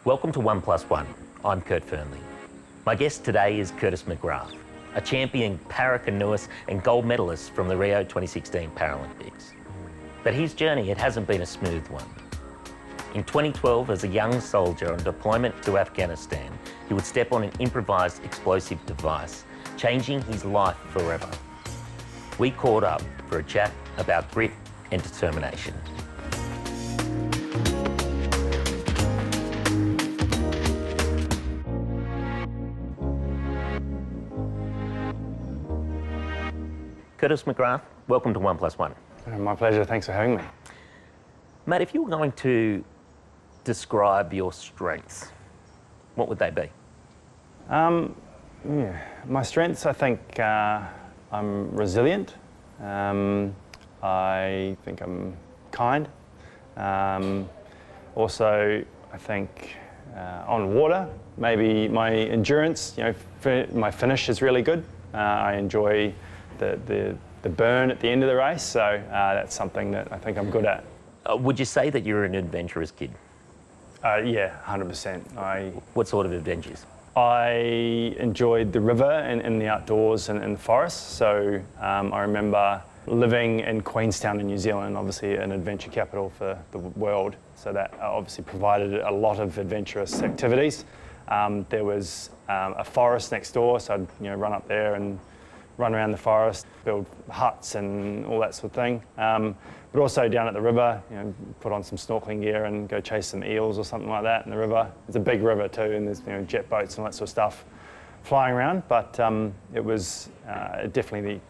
Welcome to 1+1. I'm Kurt Fearnley. My guest today is Curtis McGrath, a champion para-canoeist and gold medalist from the Rio 2016 Paralympics. But his journey, it hasn't been a smooth one. In 2012, as a young soldier on deployment to Afghanistan, he would step on an improvised explosive device, changing his life forever. We caught up for a chat about grit and determination. Curtis McGrath, welcome to 1+1. My pleasure, thanks for having me. Mate, if you were going to describe your strengths, what would they be? My strengths, I think I'm resilient. I think I'm kind. Also, I think on water, maybe my endurance, my finish is really good. I enjoy the burn at the end of the race, so that's something that I think I'm good at. Would you say that you're an adventurous kid? Yeah, 100%. What sort of adventures? I enjoyed the river and the outdoors and the forest. So I remember living in Queenstown in New Zealand, obviously an adventure capital for the world. So that obviously provided a lot of adventurous activities. There was a forest next door, so I'd run up there and run around the forest, build huts and all that sort of thing. But also down at the river, put on some snorkeling gear and go chase some eels or something like that in the river. It's a big river too, and there's jet boats and all that sort of stuff flying around. But it was definitely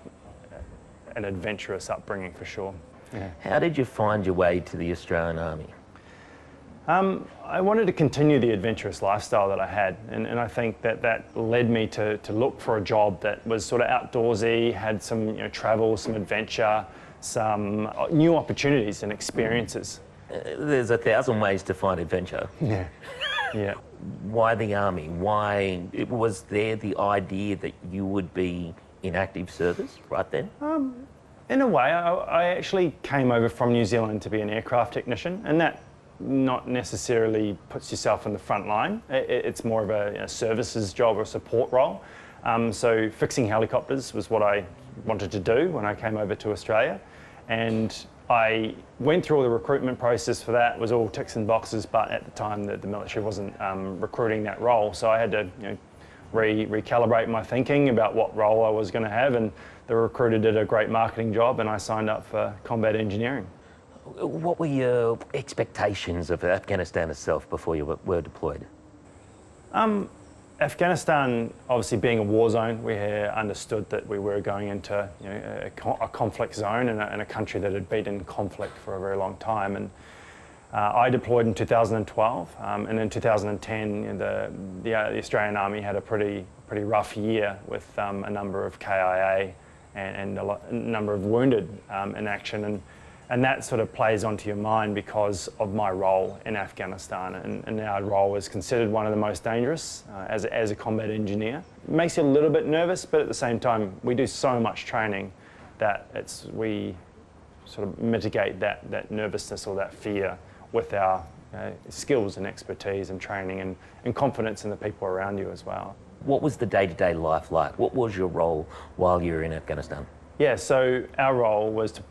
an adventurous upbringing for sure. Yeah. How did you find your way to the Australian Army? I wanted to continue the adventurous lifestyle that I had, and I think that led me to look for a job that was sort of outdoorsy, had some travel, some adventure, some new opportunities and experiences. There's 1,000 ways to find adventure. Yeah, yeah. Why the Army? Why was there the idea that you would be in active service right then? In a way, I actually came over from New Zealand to be an aircraft technician, and that not necessarily puts yourself in the front line. It's more of a services job or a support role. So fixing helicopters was what I wanted to do when I came over to Australia. And I went through all the recruitment process for that. It was all ticks and boxes, but at the time the military wasn't recruiting that role. So I had to recalibrate my thinking about what role I was going to have, and the recruiter did a great marketing job and I signed up for combat engineering. What were your expectations of Afghanistan itself before you were deployed? Afghanistan, obviously being a war zone, we understood that we were going into a conflict zone in a country that had been in conflict for a very long time. And I deployed in 2012, and in 2010, the Australian Army had a pretty rough year with a number of KIA and a number of wounded in action. And that sort of plays onto your mind because of my role in Afghanistan. And our role is considered one of the most dangerous as a combat engineer. It makes you a little bit nervous, but at the same time, we do so much training that we sort of mitigate that nervousness or that fear with our skills and expertise and training and confidence in the people around you as well. What was the day-to-day life like? What was your role while you were in Afghanistan? Yeah, so our role was to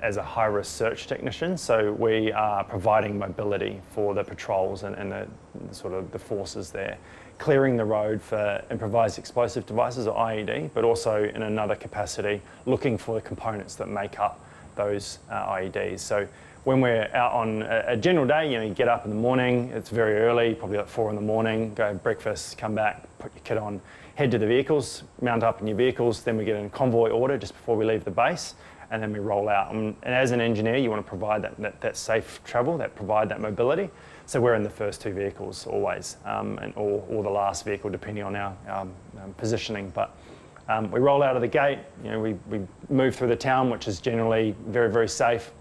as a high-risk search technician, so we are providing mobility for the patrols and the sort of the forces there, clearing the road for improvised explosive devices or IED, but also in another capacity, looking for the components that make up those IEDs. So when we're out on a general day, you get up in the morning, it's very early, probably like 4 in the morning, go have breakfast, come back, put your kit on, head to the vehicles, mount up in your vehicles, then we get in convoy order just before we leave the base, and then we roll out. And as an engineer, you want to provide that safe travel, provide that mobility. So we're in the first 2 vehicles always, or the last vehicle depending on our positioning. But we roll out of the gate, we move through the town, which is generally very, very safe,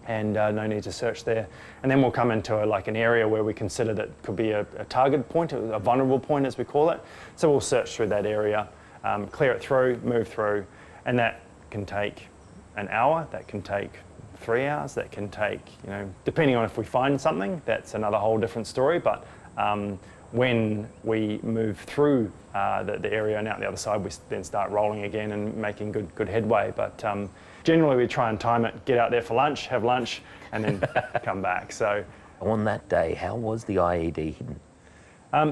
and no need to search there. And then we'll come into an area where we consider that could be a target point, a vulnerable point as we call it. So we'll search through that area, clear it through, move through, and that can take an hour, that can take 3 hours, that can take, depending on if we find something, that's another whole different story. But when we move through the area and out the other side, we then start rolling again and making good headway. But generally we try and time it, get out there for lunch, have lunch, and then come back. So on that day, how was the IED hidden?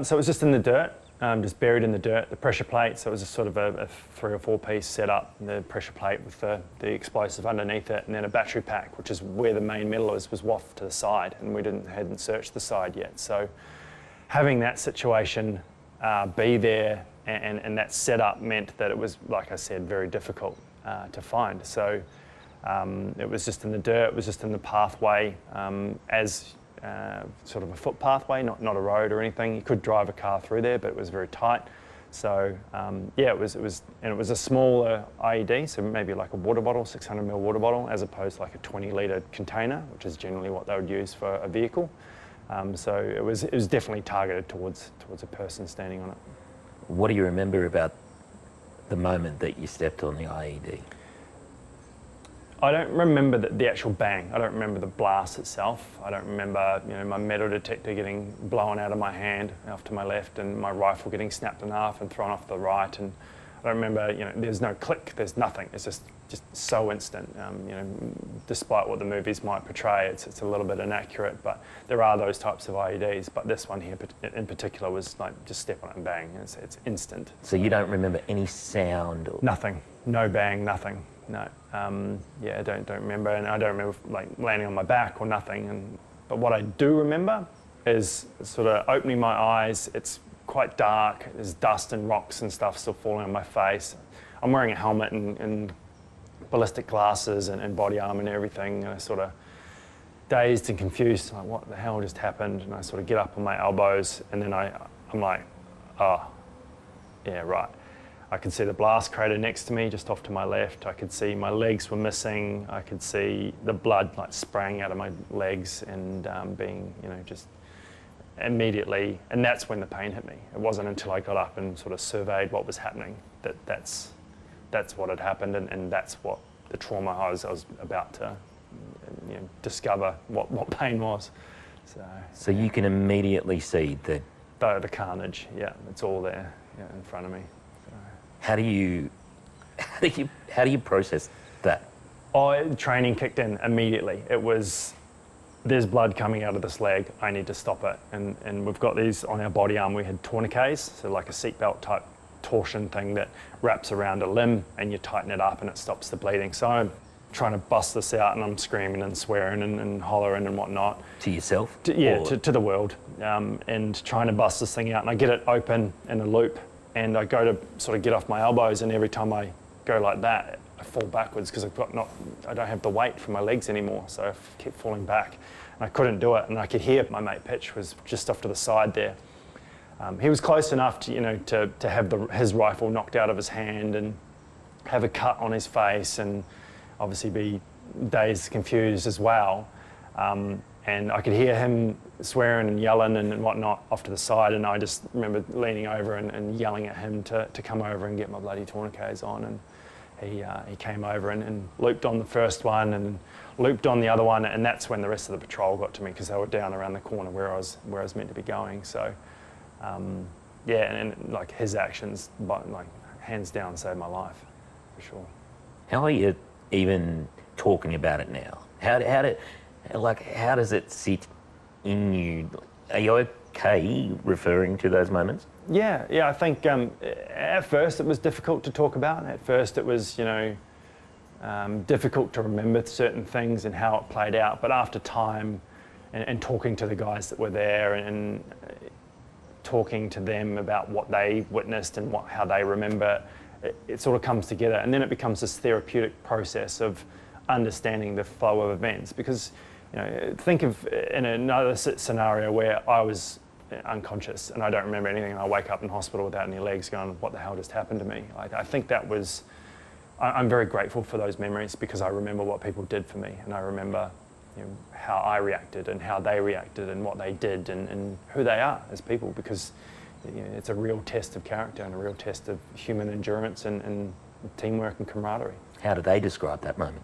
So it was just in the dirt, just buried in the dirt, the pressure plate. So it was a sort of a 3 or 4 piece setup, the pressure plate with the explosive underneath it, and then a battery pack, which is where the main metal was wafted to the side, and we hadn't searched the side yet. So having that situation be there and that setup meant that it was, like I said, very difficult to find. So it was just in the dirt, it was just in the pathway as sort of a foot pathway, not a road or anything. You could drive a car through there, but it was very tight. So yeah, it was a smaller IED, so maybe like a water bottle, 600 ml water bottle, as opposed to like a 20-litre container, which is generally what they would use for a vehicle. So it was definitely targeted towards a person standing on it. What do you remember about the moment that you stepped on the IED? I don't remember the actual bang. I don't remember the blast itself. I don't remember, my metal detector getting blown out of my hand off to my left, and my rifle getting snapped in half and thrown off to the right. And I don't remember, there's no click, there's nothing. It's just so instant. Despite what the movies might portray, it's a little bit inaccurate, but there are those types of IEDs. But this one here in particular was like just step on it and bang. It's instant. So you don't remember any sound? Or... Nothing. No bang. Nothing. No. Yeah, I don't remember, and I don't remember like landing on my back or nothing. But what I do remember is sort of opening my eyes. It's quite dark. There's dust and rocks and stuff still falling on my face. I'm wearing a helmet and ballistic glasses and body armor and everything, and I sort of dazed and confused, like what the hell just happened? And I sort of get up on my elbows, and then I'm like, oh, yeah, right. I could see the blast crater next to me, just off to my left. I could see my legs were missing. I could see the blood like spraying out of my legs and being, just immediately. And that's when the pain hit me. It wasn't until I got up and sort of surveyed what was happening that's what had happened, and that's what the trauma I was about to discover what pain was. So you can immediately see the carnage. Yeah, it's all there in front of me. How do you process that? Training kicked in immediately. It was, there's blood coming out of this leg, I need to stop it. And we've got these on our body arm. We had tourniquets, so like a seatbelt type torsion thing that wraps around a limb, and you tighten it up and it stops the bleeding. So I'm trying to bust this out, and I'm screaming and swearing and hollering and whatnot. To yourself? To the world, and trying to bust this thing out. And I get it open in a loop, and I go to sort of get off my elbows, and every time I go like that, I fall backwards because I don't have the weight for my legs anymore, so I keep falling back. And I couldn't do it, and I could hear my mate Pitch was just off to the side there. He was close enough to have his rifle knocked out of his hand and have a cut on his face, and obviously be dazed, confused as well. And I could hear him swearing and yelling and whatnot off to the side, and I just remember leaning over and yelling at him to come over and get my bloody tourniquets on. And he came over and looped on the first one and looped on the other one, and that's when the rest of the patrol got to me, because they were down around the corner where I was meant to be going. So yeah, and like his actions, like hands down, saved my life for sure. How are you even talking about it now? How does it sit in you? Are you okay referring to those moments? Yeah, I think at first it was difficult to talk about. At first it was, difficult to remember certain things and how it played out. But after time and talking to the guys that were there and talking to them about what they witnessed and how they remember, it sort of comes together. And then it becomes this therapeutic process of understanding the flow of events. Because, think of in another scenario where I was unconscious and I don't remember anything, and I wake up in hospital without any legs, going, what the hell just happened to me? I think that was, I'm very grateful for those memories, because I remember what people did for me, and I remember how I reacted and how they reacted and what they did and who they are as people, because it's a real test of character and a real test of human endurance and teamwork and camaraderie. How do they describe that moment?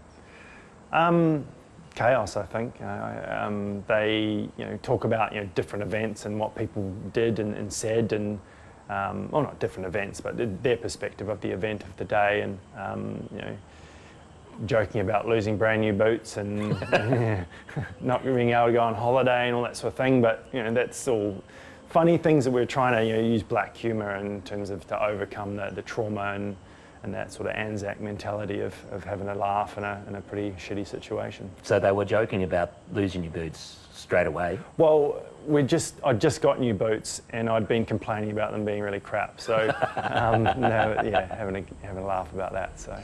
chaos, I think. They talk about different events and what people did and said, and well, not different events, but their perspective of the event of the day, and joking about losing brand new boots and not being able to go on holiday and all that sort of thing. But that's all funny things that we're trying to use black humour in terms of to overcome the trauma and that sort of Anzac mentality of having a laugh in a pretty shitty situation. So they were joking about losing your boots straight away? Well, I'd just got new boots and I'd been complaining about them being really crap. So, having a laugh about that. So,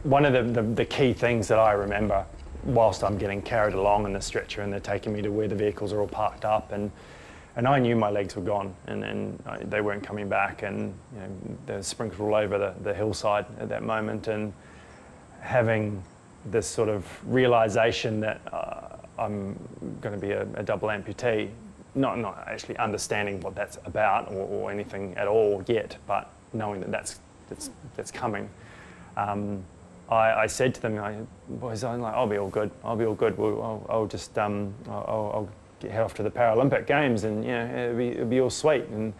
one of the key things that I remember whilst I'm getting carried along in the stretcher and they're taking me to where the vehicles are all parked up, and I knew my legs were gone and they weren't coming back, and they're sprinkled all over the hillside at that moment, and having this sort of realisation that I'm going to be a double amputee, not actually understanding what that's about or anything at all yet, but knowing that that's coming. I said to them, boys, I'll be all good. I'll be all good. I'll just I'll head off to the Paralympic Games, and it'll be all sweet. And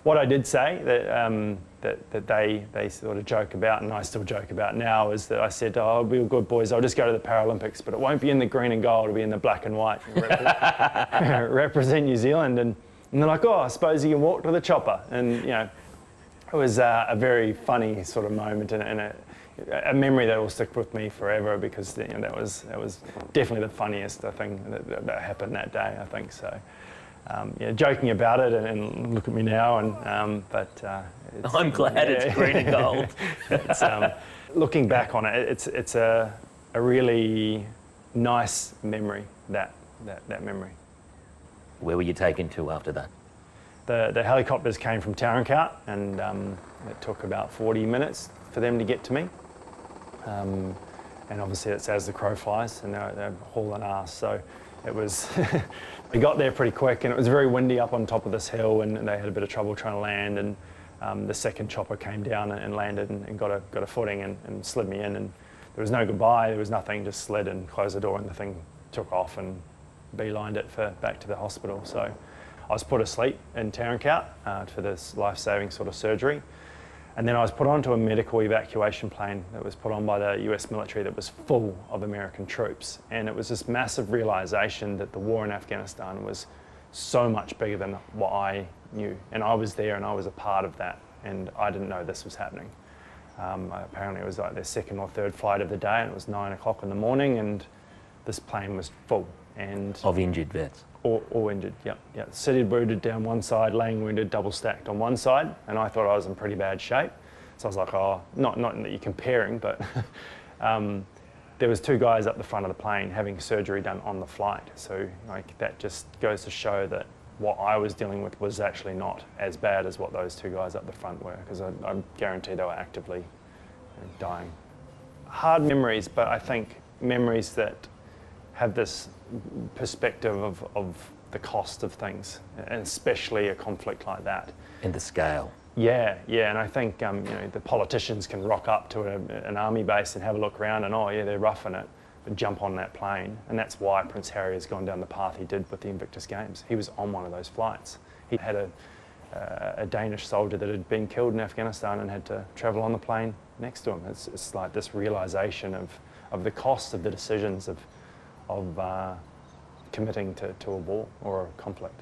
what I did say that they sort of joke about, and I still joke about now, is that I said, I'll be all good, boys. I'll just go to the Paralympics, but it won't be in the green and gold. It'll be in the black and white. Represent New Zealand. And they're like, I suppose you can walk to the chopper. And it was a very funny sort of moment and a memory that will stick with me forever, because that was definitely the funniest thing that happened that day, I think. So, joking about it, and look at me now, and but I'm glad it's green and gold. It's, looking back on it, it's a really nice memory. That memory. Where were you taken to after that? The helicopters came from Tarankout, and it took about 40 minutes for them to get to me. And obviously it's as the crow flies, and they're hauling ass. So it was, we got there pretty quick, and it was very windy up on top of this hill, and they had a bit of trouble trying to land, and the second chopper came down and landed and got a footing and slid me in, and there was no goodbye, there was nothing, just slid and closed the door, and the thing took off and beelined it back to the hospital. So I was put asleep in Tarankout for this life-saving sort of surgery. And then I was put onto a medical evacuation plane that was put on by the US military that was full of American troops. And it was this massive realisation that the war in Afghanistan was so much bigger than what I knew. And I was there and I was a part of that, and I didn't know this was happening. Apparently it was like their second or third flight of the day, and it was 9 o'clock in the morning, and this plane was full. And of injured vets? All injured, yeah. Seated wounded down one side, laying wounded, double stacked on one side, and I thought I was in pretty bad shape. So I was like, not that you're comparing, but there was 2 guys up the front of the plane having surgery done on the flight. So that just goes to show that what I was dealing with was actually not as bad as what those 2 guys up the front were, because I guarantee they were actively dying. Hard memories, but I think memories that have this perspective of the cost of things, and especially a conflict like that. And the scale. Yeah, and I think the politicians can rock up to an army base and have a look around and, they're roughing it, but jump on that plane. And that's why Prince Harry has gone down the path he did with the Invictus Games. He was on one of those flights. He had a Danish soldier that had been killed in Afghanistan and had to travel on the plane next to him. It's like this realisation of the cost of the decisions of committing to a war or a conflict.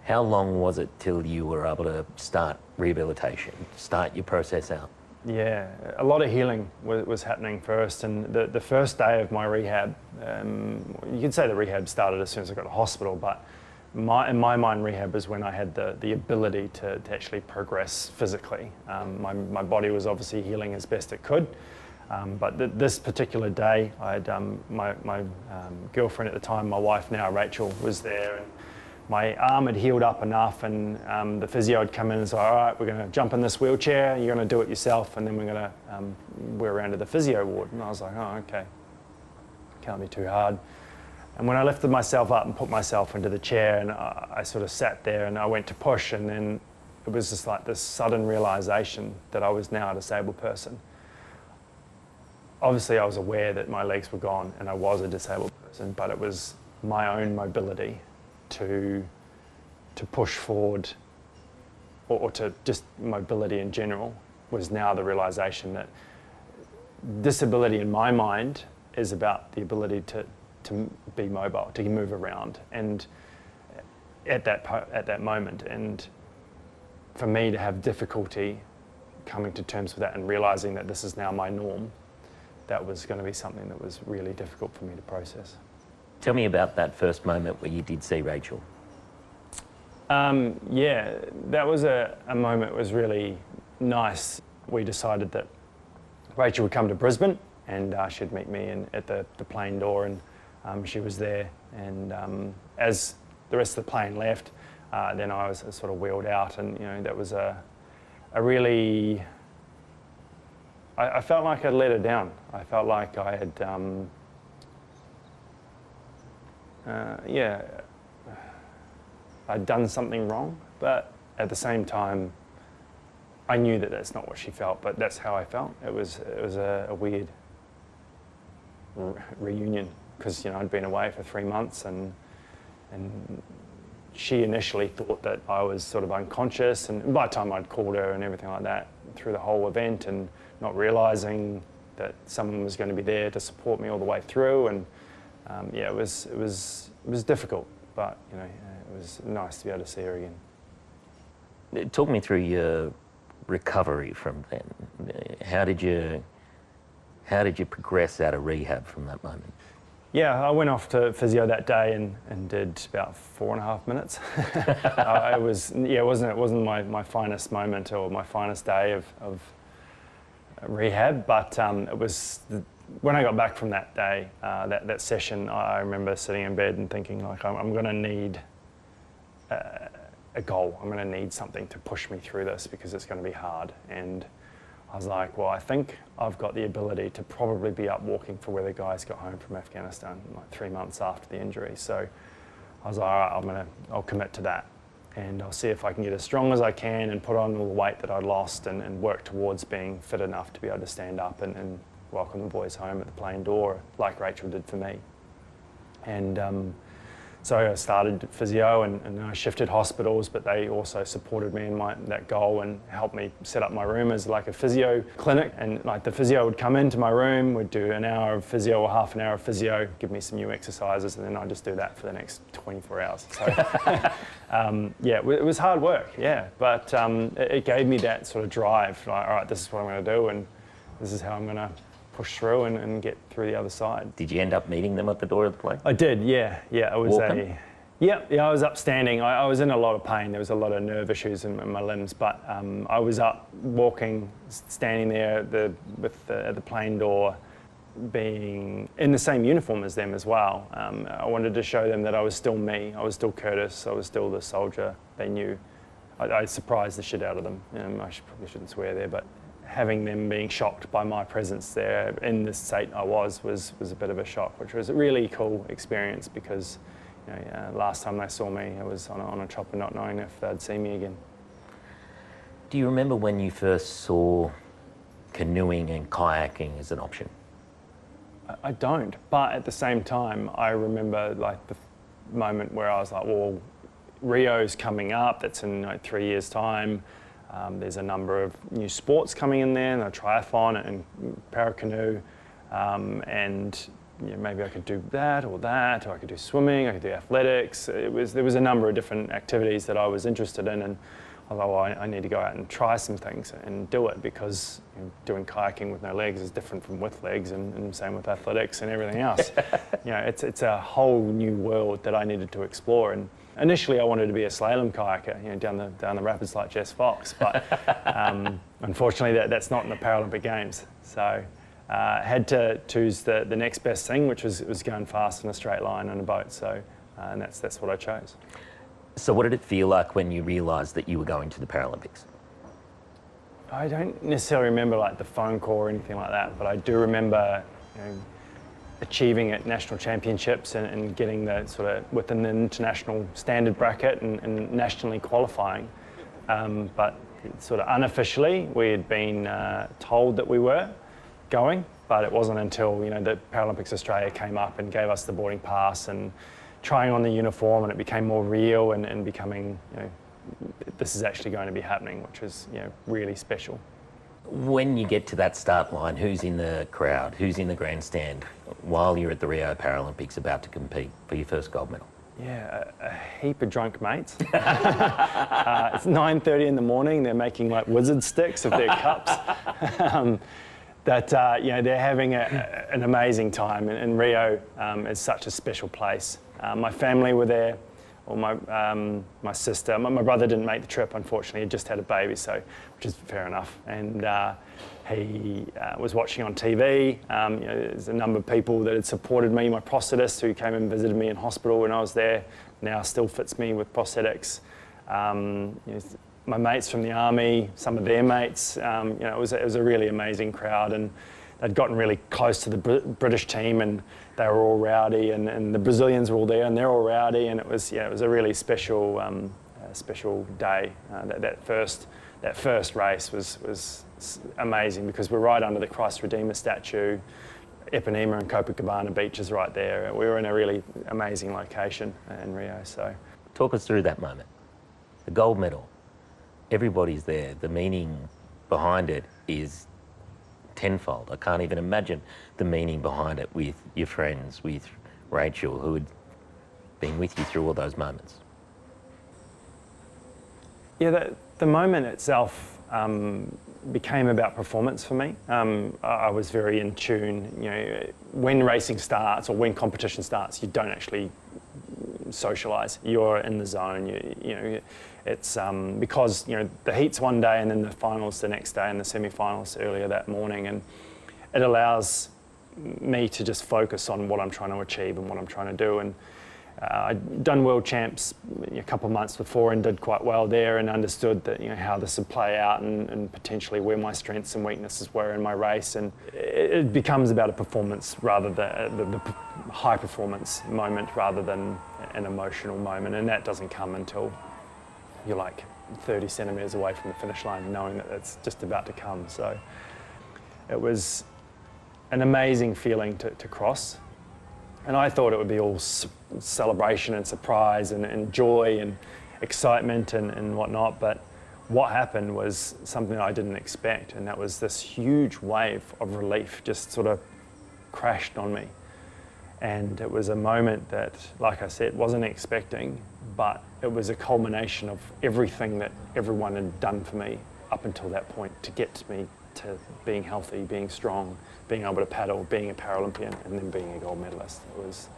How long was it till you were able to start rehabilitation, start your process out? Yeah, a lot of healing was happening first, and the first day of my rehab, you could say the rehab started as soon as I got to hospital, but in my mind, rehab was when I had the ability to actually progress physically. My body was obviously healing as best it could. But this particular day, I had my girlfriend at the time, my wife now, Rachel, was there, and my arm had healed up enough, and the physio had come in and said, all right, we're going to jump in this wheelchair, you're going to do it yourself, and then we're going to we're around to the physio ward. And I was like, okay, can't be too hard. And when I lifted myself up and put myself into the chair, and I sort of sat there and I went to push, and then it was just like this sudden realisation that I was now a disabled person. obviously I was aware that my legs were gone and I was a disabled person, but it was my own mobility to push forward, or to just mobility in general, was now the realization that disability in my mind is about the ability to be mobile, to move around, and at that moment, and for me to have difficulty coming to terms with that and realizing that this is now my norm, that was going to be something that was really difficult for me to process. Tell me about that first moment where you did see Rachel. Yeah, that was a moment that was really nice. We decided that Rachel would come to Brisbane and she'd meet me at the plane door, and she was there. And as the rest of the plane left, then I was sort of wheeled out, and that was a really... I felt like I'd let her down. I felt like I had, I'd done something wrong, but at the same time, I knew that that's not what she felt, but that's how I felt. It was a weird reunion, because I'd been away for 3 months, and she initially thought that I was sort of unconscious, and by the time I'd called her and everything like that through the whole event, and not realising that someone was going to be there to support me all the way through, and yeah, it was difficult, but it was nice to be able to see her again. Talk me through your recovery from then. How did you progress out of rehab from that moment? Yeah, I went off to physio that day and did about 4.5 minutes. It wasn't my finest moment or my finest day of rehab, but it was when I got back from that day, that session. I remember sitting in bed and thinking, like, I'm going to need a goal. I'm going to need something to push me through this, because it's going to be hard. And I was like, well, I think I've got the ability to probably be up walking for where the guys got home from Afghanistan, like 3 months after the injury. So I was like, all right, I'll commit to that, and I'll see if I can get as strong as I can and put on all the weight that I'd lost, and work towards being fit enough to be able to stand up and welcome the boys home at the plane door, like Rachel did for me. And so I started physio, and I shifted hospitals, but they also supported me in that goal and helped me set up my room as like a physio clinic. And like the physio would come into my room, would do an hour of physio or half an hour of physio, give me some new exercises, and then I'd just do that for the next 24 hours. So yeah, it was hard work, yeah, but it gave me that sort of drive, like, all right, this is what I'm going to do, and this is how I'm going to push through and get through the other side. Did you end up meeting them at the door of the plane? I did, yeah. It was Walking? Yeah, I was up standing. I was in a lot of pain. There was a lot of nerve issues in my limbs, but I was up walking, standing there at the plane door, being in the same uniform as them as well. I wanted to show them that I was still me. I was still Curtis. I was still the soldier they knew. I surprised the shit out of them. I probably shouldn't swear there, but having them being shocked by my presence there in the state I was a bit of a shock, which was a really cool experience, because last time they saw me, I was on a chopper, not knowing if they'd see me again. Do you remember when you first saw canoeing and kayaking as an option? I don't, but at the same time, I remember like the moment where I was like, well, Rio's coming up, that's in 3 years' time. There's a number of new sports coming in there, and triathlon and para-canoe, and maybe I could do that, or I could do swimming, I could do athletics. There was a number of different activities that I was interested in, and I thought, well, I need to go out and try some things and do it, because doing kayaking with no legs is different from with legs, and same with athletics and everything else. It's a whole new world that I needed to explore. And initially, I wanted to be a slalom kayaker, down the rapids like Jess Fox, but unfortunately, that's not in the Paralympic Games. So had to choose the next best thing, which was going fast in a straight line on a boat. So, and that's what I chose. So what did it feel like when you realised that you were going to the Paralympics? I don't necessarily remember like the phone call or anything like that, but I do remember achieving at national championships and getting the sort of within the international standard bracket and nationally qualifying. But sort of unofficially, we had been told that we were going, but it wasn't until the Paralympics Australia came up and gave us the boarding pass and trying on the uniform, and it became more real and becoming, this is actually going to be happening, which is really special. When you get to that start line, who's in the crowd, who's in the grandstand while you're at the Rio Paralympics about to compete for your first gold medal? Yeah, a heap of drunk mates. It's 9:30 in the morning. They're making like wizard sticks of their cups. They're having an amazing time, and Rio is such a special place. My family were there, or my sister. My brother didn't make the trip, unfortunately. He just had a baby, which is fair enough. And he was watching on TV. There's a number of people that had supported me. My prosthetist, who came and visited me in hospital when I was there, now still fits me with prosthetics. My mates from the army, some of their mates. It was a really amazing crowd, and they'd gotten really close to the British team, and they were all rowdy, and the Brazilians were all there, and they're all rowdy, and it was a really special day. That first race was amazing, because we're right under the Christ Redeemer statue. Ipanema and Copacabana beaches right there. We were in a really amazing location in Rio. So, talk us through that moment. The gold medal. Everybody's there. The meaning behind it is tenfold. I can't even imagine the meaning behind it with your friends, with Rachel, who had been with you through all those moments. Yeah, the moment itself became about performance for me. I was very in tune. When racing starts or when competition starts, you don't actually socialise. You're in the zone. It's because the heats one day and then the finals the next day and the semi-finals earlier that morning, and it allows me to just focus on what I'm trying to achieve and what I'm trying to do. And I'd done World Champs a couple of months before and did quite well there, and understood that how this would play out and potentially where my strengths and weaknesses were in my race. And it becomes about a performance rather than the high performance moment rather than an emotional moment, and that doesn't come until you're like 30 centimetres away from the finish line, knowing that it's just about to come. So it was an amazing feeling to cross. And I thought it would be all celebration and surprise and joy and excitement and whatnot, but what happened was something I didn't expect, and that was this huge wave of relief just sort of crashed on me. And it was a moment that, like I said, wasn't expecting, but it was a culmination of everything that everyone had done for me up until that point to get me to being healthy, being strong, being able to paddle, being a Paralympian, and then being a gold medalist. It was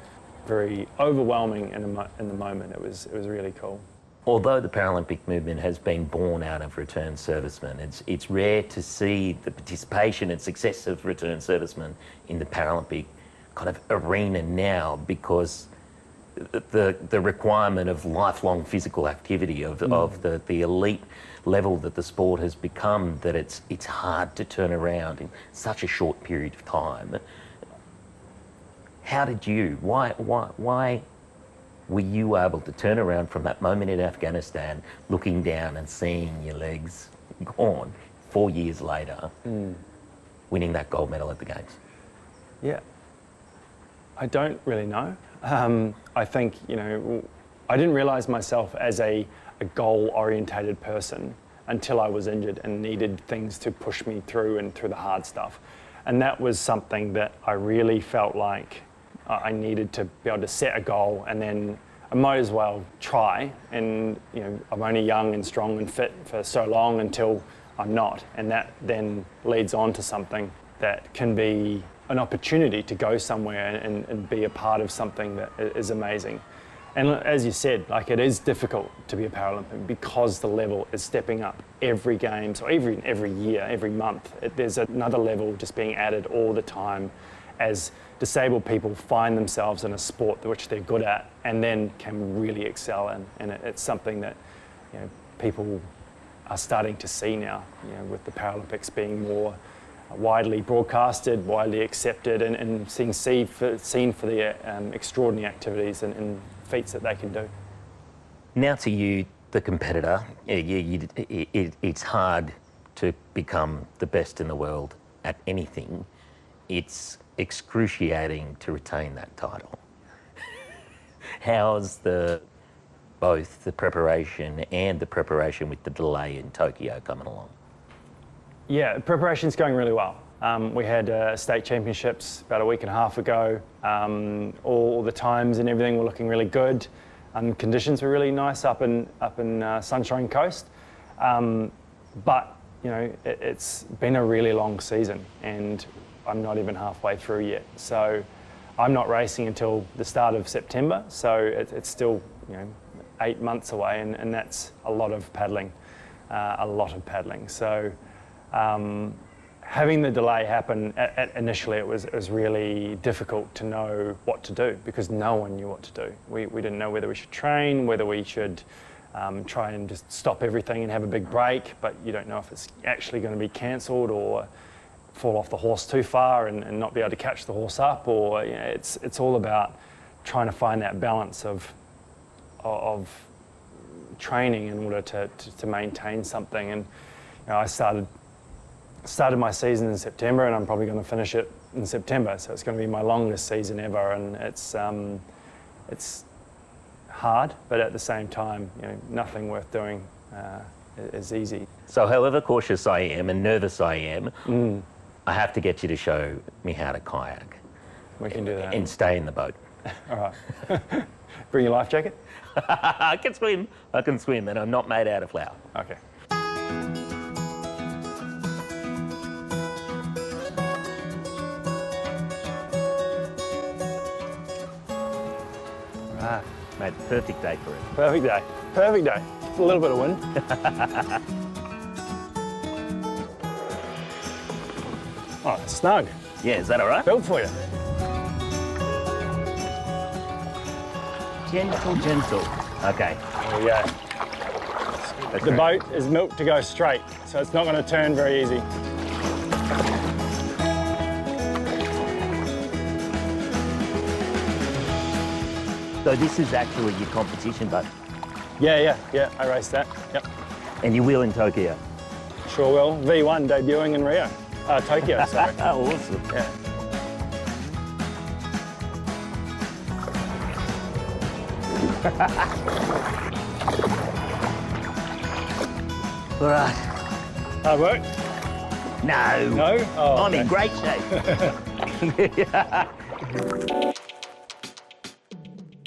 very overwhelming in the moment. It was really cool. Although the Paralympic movement has been born out of returned servicemen, it's rare to see the participation and success of returned servicemen in the Paralympic kind of arena now, because the requirement of lifelong physical activity, of the elite level that the sport has become, that it's hard to turn around in such a short period of time. How did you, why were you able to turn around from that moment in Afghanistan, looking down and seeing your legs gone 4 years later, winning that gold medal at the Games? Yeah, I don't really know. I think, I didn't realise myself as a goal-orientated person until I was injured and needed things to push me through and through the hard stuff. And that was something that I really felt like I needed to be able to set a goal, and then I might as well try. And I'm only young and strong and fit for so long until I'm not. And that then leads on to something that can be an opportunity to go somewhere and be a part of something that is amazing. And as you said, it is difficult to be a Paralympian because the level is stepping up every Games, or every year, every month. There's another level just being added all the time as disabled people find themselves in a sport which they're good at and then can really excel in. And it's something that people are starting to see now, with the Paralympics being more widely broadcasted, widely accepted, and seen for the extraordinary activities and feats that they can do. Now to you, the competitor, it's hard to become the best in the world at anything. it's excruciating to retain that title. How's both the preparation and the preparation with the delay in Tokyo coming along? Yeah, preparation's going really well. We had state championships about a week and a half ago. All the times and everything were looking really good. Conditions were really nice up in Sunshine Coast. But you know, it's been a really long season, and I'm not even halfway through yet. So I'm not racing until the start of September. So it's still, you know, 8 months away, and that's a lot of paddling, So having the delay happen, initially it was really difficult to know what to do, because no one knew what to do. We didn't know whether we should train, whether we should try and just stop everything and have a big break, but you don't know if it's actually going to be cancelled or fall off the horse too far and not be able to catch the horse up, or you know, it's all about trying to find that balance of training in order to maintain something. And you know, I started my season in September, and I'm probably going to finish it in September, so it's going to be my longest season ever, and it's hard, but at the same time, you know, nothing worth doing is easy. So however cautious I am and nervous I am, I have to get you to show me how to kayak. We can do that. And stay in the boat. All right. Bring your life jacket? I can swim, and I'm not made out of flour. Okay. Right. Mate, perfect day for it. Perfect day. Perfect day. It's a little bit of wind. Oh, it's snug. Yeah, is that all right? Built for you. Gentle. Okay. There we go. The boat is built to go straight, so it's not going to turn very easy. So this is actually your competition boat? Yeah, I raced that, yep. And you will in Tokyo? Sure will. V1 debuting in Rio. Tokyo, sorry. Oh, awesome. Yeah. All right. Hard work? No. No? Oh, I'm in great shape.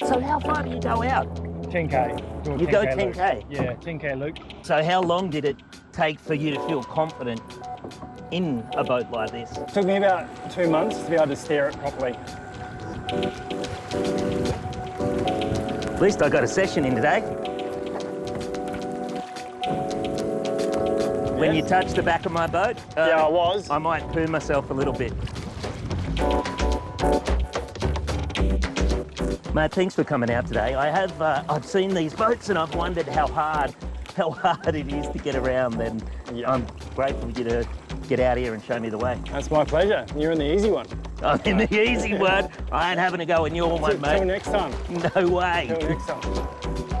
So how far do you go out? 10K. You go 10K? Yeah, 10K loop. So how long did it take for you to feel confident in a boat like this? It took me about 2 months to be able to steer it properly. At least I got a session in today. When you touched the back of my boat, yeah, I was. I might poo myself a little bit. Mate, thanks for coming out today. I've seen these boats and I've wondered how hard it is to get around, and yeah. I'm grateful for you to get out here and show me the way. That's my pleasure. You're in the easy one. I'm in the easy one. I ain't having a go in your one, mate. Till next time. No way. Till next time.